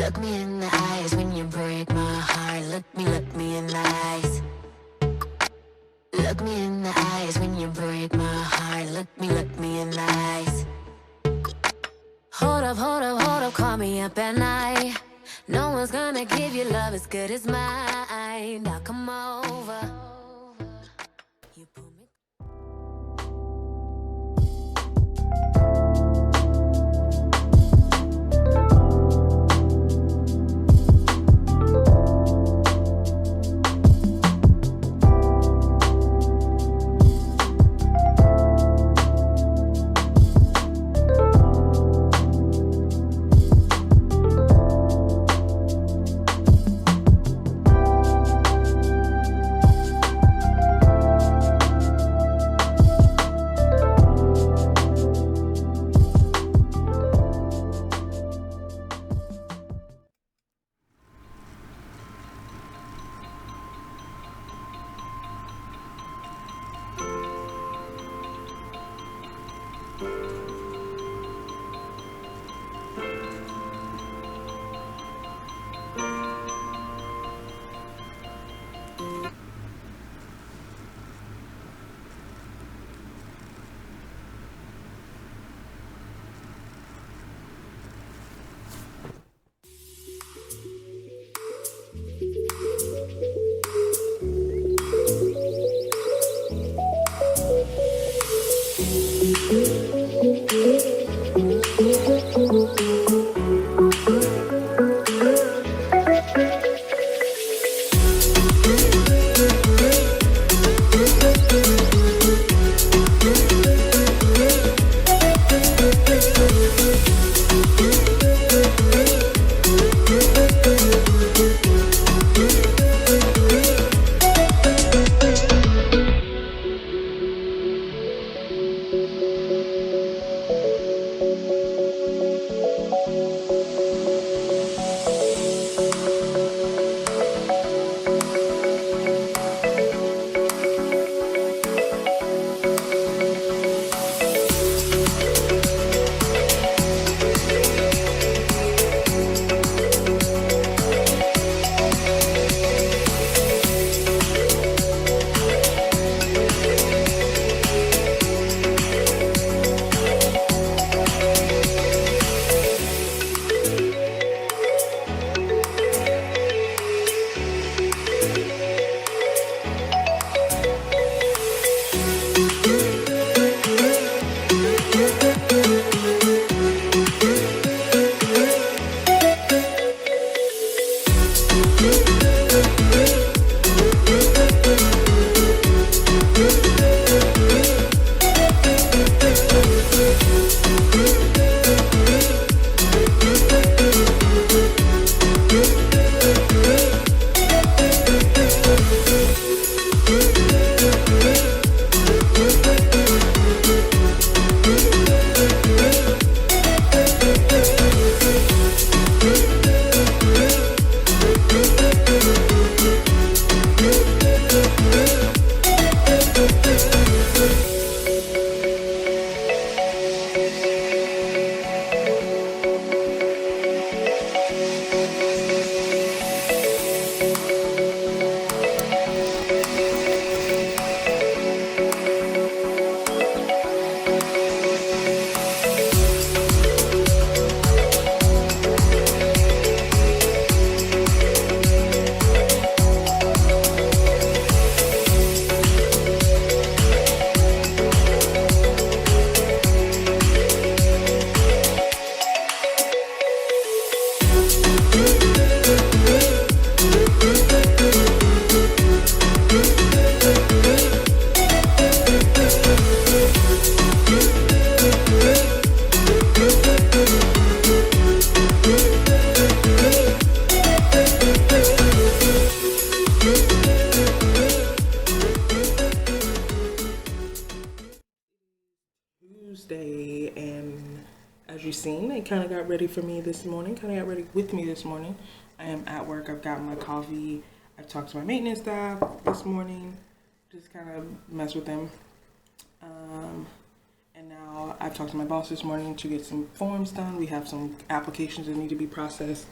Look me in the eyes when you break my heart. Look me in the eyes. Look me in the eyes when you break my heart. Look me in the eyes. Hold up, call me up at night. No one's gonna give you love as good as mine. Now come over. You pull me. Tuesday, and as you've seen, it kind of got ready for me this morning, kind of got ready with me this morning. I am at work, I've got my coffee, I've talked to my maintenance staff this morning, just kind of mess with them. And now I've talked to my boss this morning to get some forms done. We have some applications that need to be processed.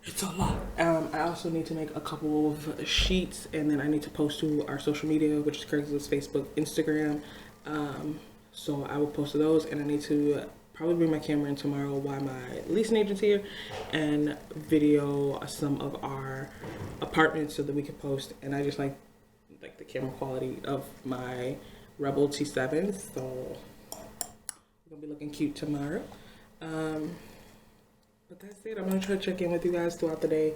It's a lot. I also need to make a couple of sheets, and then I need to post to our social media, which is Craigslist, Facebook, Instagram. So I will post to those, and I need to probably bring my camera in tomorrow while my leasing agent's here and video some of our apartments so that we can post. And I just like the camera quality of my Rebel T7, so we're gonna be looking cute tomorrow. But that's it. I'm gonna try to check in with you guys throughout the day.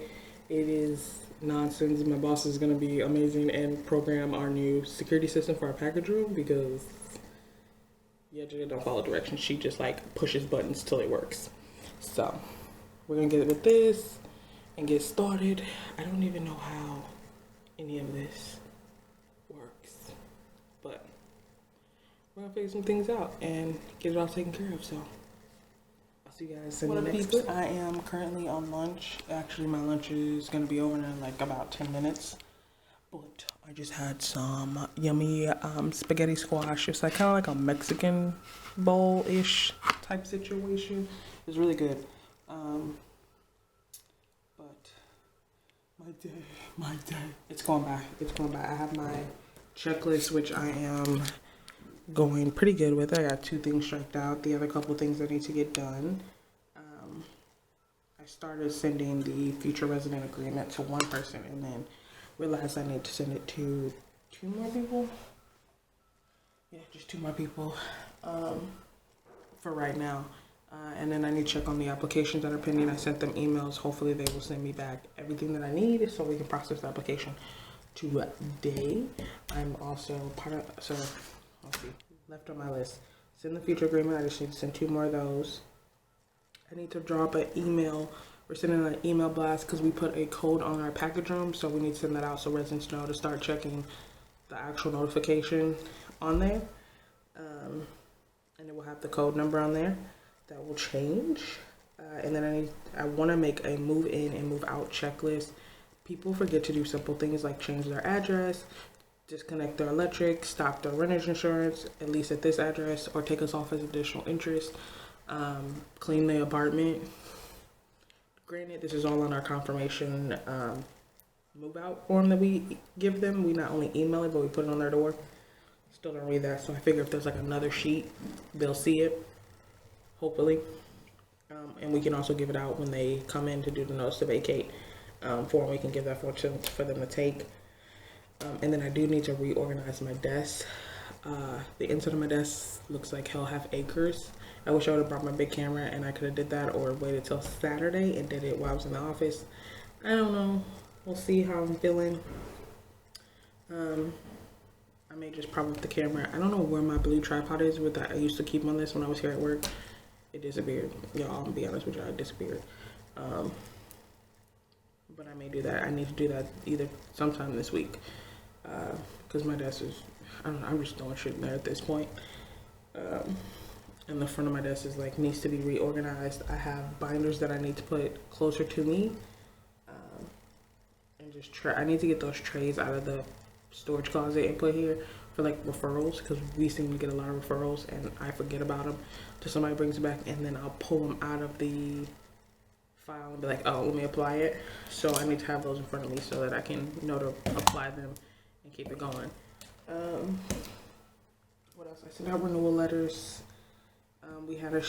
It is nonsense. My boss is gonna be amazing and program our new security system for our package room because Yeja don't follow directions. She just like pushes buttons till it works. So we're gonna get with this and get started. I don't even know how any of this works, but we're gonna figure some things out and get it all taken care of. So I'll see you guys in the next clip. I am currently on lunch. Actually, my lunch is gonna be over in like about 10 minutes. But I just had some yummy spaghetti squash. It's like kind of like a Mexican bowl-ish type situation. It's really good. But my day, it's going by. It's going by. I have my checklist, which I am going pretty good with. I got 2 things striked out. The other couple things I need to get done. I started sending the future resident agreement to one person, and then realized I need to send it to 2 more people. Yeah, just 2 more people for right now. And then I need to check on the applications that are pending. I sent them emails. Hopefully they will send me back everything that I need so we can process the application today. I'm also part of, so let's see, left on my list. Send the future agreement. I just need to send 2 more of those. I need to drop an email. We're sending an email blast because we put a code on our package room, so we need to send that out so residents know to start checking the actual notification on there. And it will have the code number on there. That will change. And then I want to make a move in and move out checklist. People forget to do simple things like change their address, disconnect their electric, stop their renter's insurance, at least at this address, or take us off as additional interest, clean the apartment. Granted, this is all on our confirmation move out form that we give them. We not only email it, but we put it on their door. Still don't read that, so I figure if there's like another sheet, they'll see it, hopefully. And we can also give it out when they come in to do the notice to vacate form. We can give that for them to take. And then I do need to reorganize my desk. The inside of my desk looks like hell half acres. I wish I would have brought my big camera and I could have did that, or waited till Saturday and did it while I was in the office. I don't know. We'll see how I'm feeling. I may just prop up the camera. I don't know where my blue tripod is with that. I used to keep on this when I was here at work. It disappeared. Y'all, I'm gonna be honest with y'all, it disappeared. But I may do that. I need to do that either sometime this week. Because my desk is, I don't know, I'm just throwing shit in there at this point. And the front of my desk is like, needs to be reorganized. I have binders that I need to put closer to me. And just I need to get those trays out of the storage closet and put here for like referrals, because we seem to get a lot of referrals and I forget about them till somebody brings it back, and then I'll pull them out of the file and be like, oh, let me apply it. So I need to have those in front of me so that I can know to apply them and keep it going. What else? I sent out renewal letters. We had a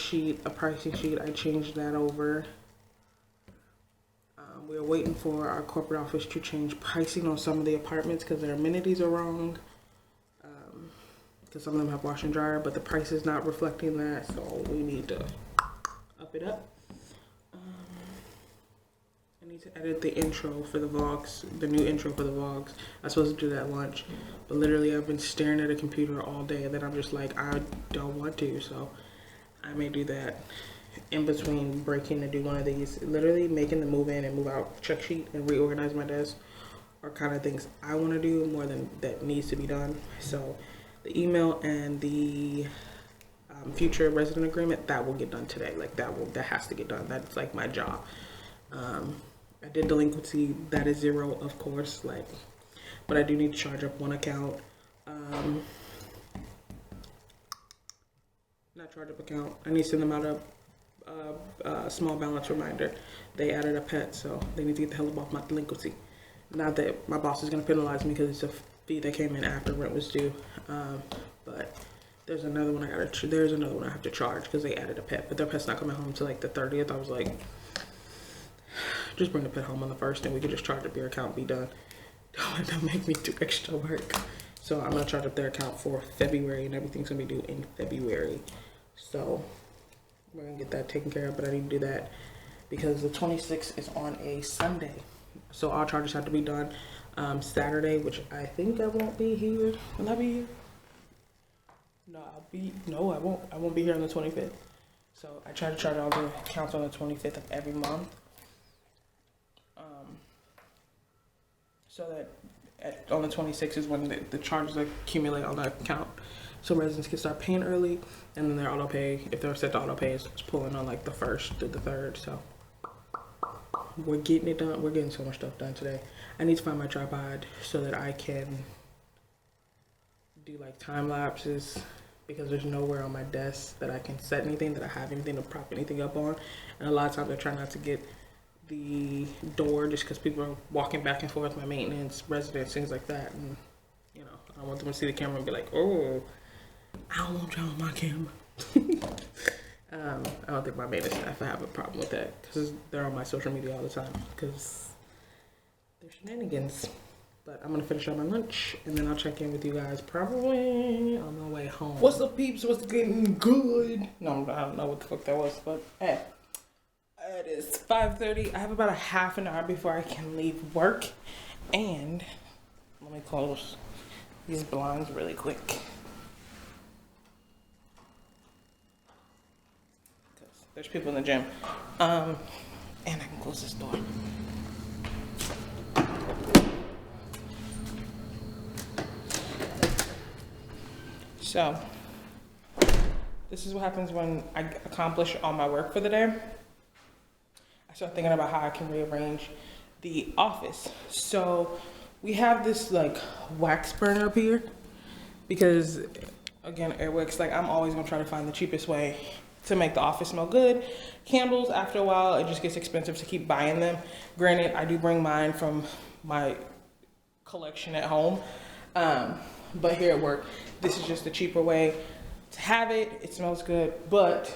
pricing sheet. I changed that over. We're waiting for our corporate office to change pricing on some of the apartments because their amenities are wrong. Because some of them have wash and dryer, but the price is not reflecting that, so we need to up it up. I need to edit the intro for the vlogs, the new intro for the vlogs. I was supposed to do that at lunch, but literally I've been staring at a computer all day, and then I'm just like, I don't want to, so I may do that in between breaking to do one of these. Literally making the move in and move out check sheet and reorganize my desk are kind of things I want to do more than that needs to be done. So the email and the future resident agreement, that will get done today. Like that has to get done. That's like my job. I did delinquency, that is 0, of course, like, but I do need to charge up one account. Not charge up account. I need to send them out a small balance reminder. They added a pet, so they need to get the hell up off my delinquency. Not that my boss is going to penalize me because it's a fee that came in after rent was due, but there's another one there's another one I have to charge because they added a pet, but their pet's not coming home till like the 30th. I was like, just bring the pet home on the 1st and we can just charge up your account, be done. Don't make me do extra work. So I'm gonna charge up their account for February, and everything's gonna be due in February. So we're gonna get that taken care of, but I need to do that because the 26th is on a Sunday. So all charges have to be done Saturday, which I think I won't be here. Will I be here? No, I won't. I won't be here on the 25th. So I try to charge all the accounts on the 25th of every month. So that on the 26th is when the charges accumulate on the account. So residents can start paying early, and then their auto pay, if they're set to auto pay, is pulling on like the 1st through the 3rd. So we're getting it done. We're getting so much stuff done today. I need to find my tripod so that I can do like time lapses, because there's nowhere on my desk that I can set anything, that I have anything to prop anything up on. And a lot of times I try not to get the door just because people are walking back and forth, my maintenance, residents, things like that. And, you know, I don't want them to see the camera and be like, oh, I don't want y'all on my camera. I don't think my maintenance staff have a problem with that because they're on my social media all the time because they're shenanigans. But I'm gonna finish up my lunch and then I'll check in with you guys probably on my way home. What's up, peeps? What's getting good? No, I don't know what the fuck that was, but hey, it is 5:30. I have about a half an hour before I can leave work, and let me close these blinds really quick because there's people in the gym. And I can close this door. So, this is what happens when I accomplish all my work for the day. I start thinking about how I can rearrange the office. So, we have this like wax burner up here because, again, Airwicks, like I'm always gonna try to find the cheapest way to make the office smell good. Candles, after a while, it just gets expensive to keep buying them. Granted, I do bring mine from my collection at home. But here at work, this is just a cheaper way to have it. It smells good, but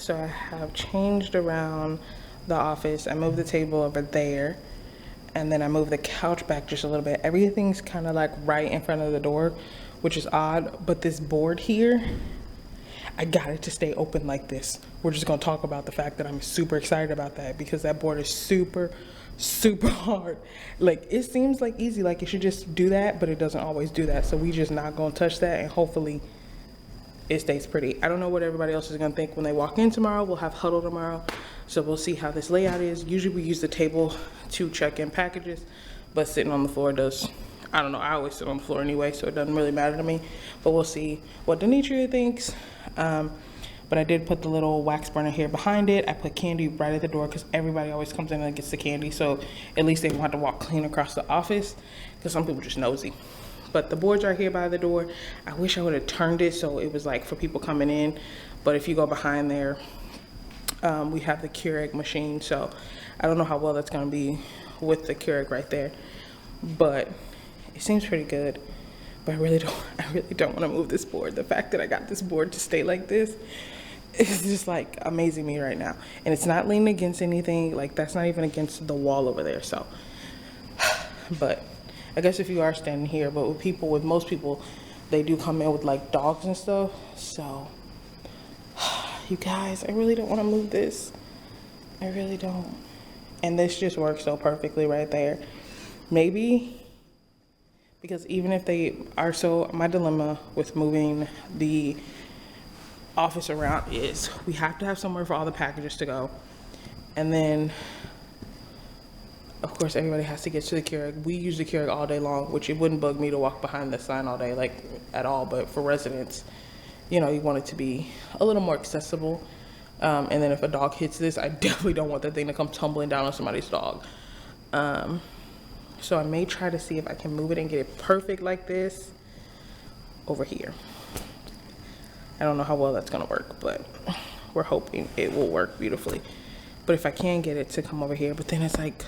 So I have changed around the office. I moved the table over there, and then I moved the couch back just a little bit. Everything's kind of like right in front of the door, which is odd, but this board here, I got it to stay open like this. We're just gonna talk about the fact that I'm super excited about that, because that board is super hard. Like, it seems like easy, like it should just do that, but it doesn't always do that. So we just not gonna touch that, and hopefully it stays pretty. I don't know what everybody else is gonna think when they walk in tomorrow. We'll have huddle tomorrow, so we'll see how this layout is. Usually we use the table to check in packages, but sitting on the floor does, I don't know, I always sit on the floor anyway, so it doesn't really matter to me. But we'll see what Demetria thinks. But I did put the little wax burner here behind it. I put candy right at the door because everybody always comes in and gets the candy, so at least they don't have to walk clean across the office, because some people just nosy. But the boards are here by the door. I wish I would have turned it so it was like for people coming in, but if you go behind there, we have the Keurig machine, so I don't know how well that's gonna be with the Keurig right there, but it seems pretty good. But I really don't want to move this board. The fact that I got this board to stay like this is just like amazing me right now. And it's not leaning against anything, like that's not even against the wall over there. So, but I guess if you are standing here, but with most people, they do come in with like dogs and stuff. So you guys, I really don't want to move this. I really don't. And this just works so perfectly right there. Maybe, because even if they are, so my dilemma with moving the office around is we have to have somewhere for all the packages to go. And then, of course, everybody has to get to the Keurig. We use the Keurig all day long, which it wouldn't bug me to walk behind the sign all day, like at all. But for residents, you know, you want it to be a little more accessible. And then if a dog hits this, I definitely don't want that thing to come tumbling down on somebody's dog. So I may try to see if I can move it and get it perfect like this over here. I don't know how well that's gonna work, but we're hoping it will work beautifully. But if I can get it to come over here, but then it's like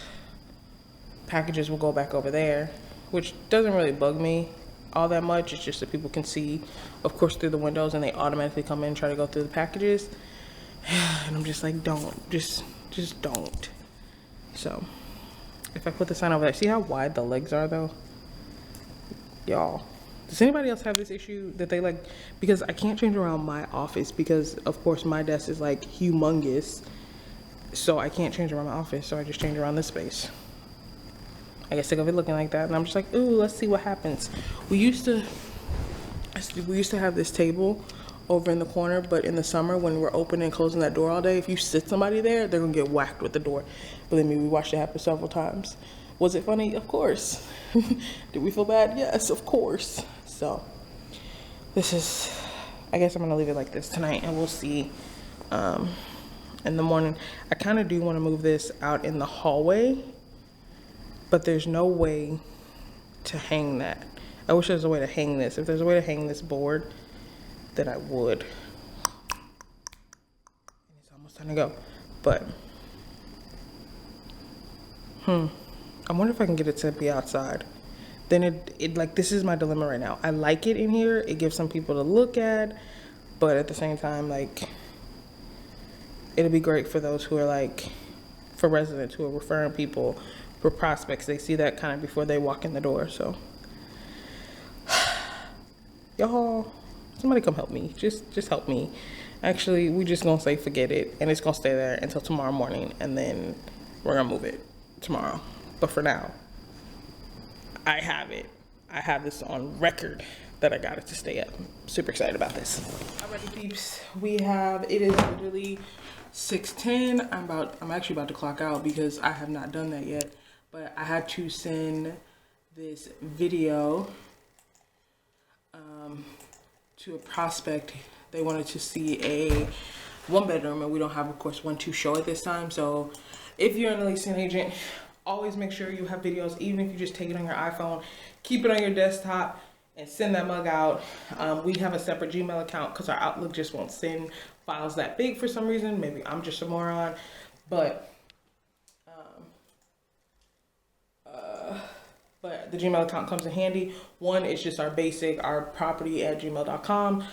packages will go back over there, which doesn't really bug me all that much. It's just that people can see, of course, through the windows, and they automatically come in and try to go through the packages. And I'm just like, don't, just don't. So if I put the sign over there, see how wide the legs are though? Y'all, does anybody else have this issue that they like, because I can't change around my office because of course my desk is like humongous, so I can't change around my office, so I just change around this space. I get sick of it looking like that, and I'm just like, ooh, let's see what happens. We used to have this table over in the corner, but in the summer when we're opening and closing that door all day, if you sit somebody there, they're gonna get whacked with the door. Believe me, we watched it happen several times. Was it funny? Of course. Did we feel bad? Yes, of course. So this is, I guess I'm gonna leave it like this tonight, and we'll see in the morning. I kind of do want to move this out in the hallway, but there's no way to hang that. I wish there was a way to hang this. If there's a way to hang this board, then I would. It's almost time to go, but I wonder if I can get it to be outside. Then it like, this is my dilemma right now. I like it in here. It gives some people to look at, but at the same time, like, it'll be great for those who are like, for residents who are referring people, for prospects. They see that kind of before they walk in the door. So y'all, somebody come help me. Just help me. Actually, we just gonna say forget it, and it's gonna stay there until tomorrow morning, and then we're gonna move it tomorrow. But for now, I have it. I have this on record that I got it to stay up. I'm super excited about this. Alrighty, peeps. It is literally 6:10. I'm actually about to clock out because I have not done that yet. But I had to send this video to a prospect. They wanted to see a 1-bedroom, and we don't have, of course, one to show at this time. So if you're an leasing agent, always make sure you have videos, even if you just take it on your iPhone, keep it on your desktop and send that mug out. We have a separate Gmail account because our Outlook just won't send files that big for some reason. Maybe I'm just a moron, but the Gmail account comes in handy. One is just our basic, our property at gmail.com.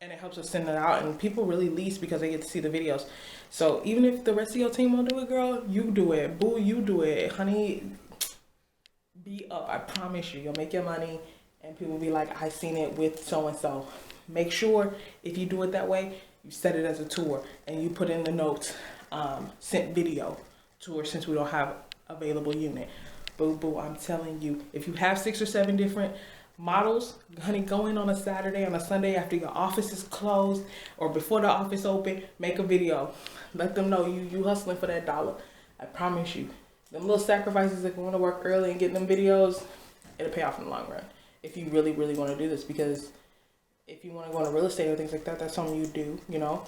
And it helps us send it out, and people really lease because they get to see the videos. So even if the rest of your team won't do it, girl, you do it. Boo, you do it. Honey, be up. I promise you, you'll make your money, and people will be like, I seen it with so-and-so. Make sure if you do it that way, you set it as a tour, and you put in the notes, sent video tour, since we don't have available unit. Boo, boo, I'm telling you, if you have 6 or 7 different models, honey, go in on a Saturday, on a Sunday after your office is closed or before the office open, make a video. Let them know you hustling for that dollar. I promise you, them little sacrifices of going to work early and getting them videos, it'll pay off in the long run. If you really, really want to do this, because if you want to go into real estate or things like that, that's something you do, you know.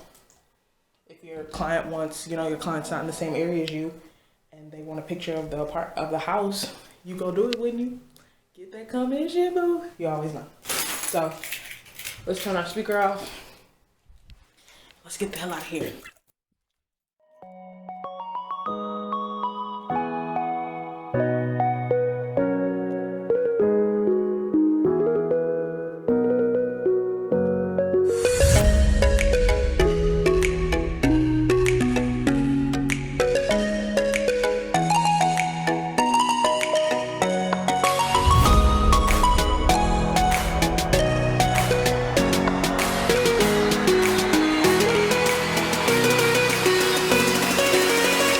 If your client wants, you know, your client's not in the same area as you, and they want a picture of the house, you go do it, wouldn't you? Get that commission, boo. You always know. So let's turn our speaker off. Let's get the hell out of here.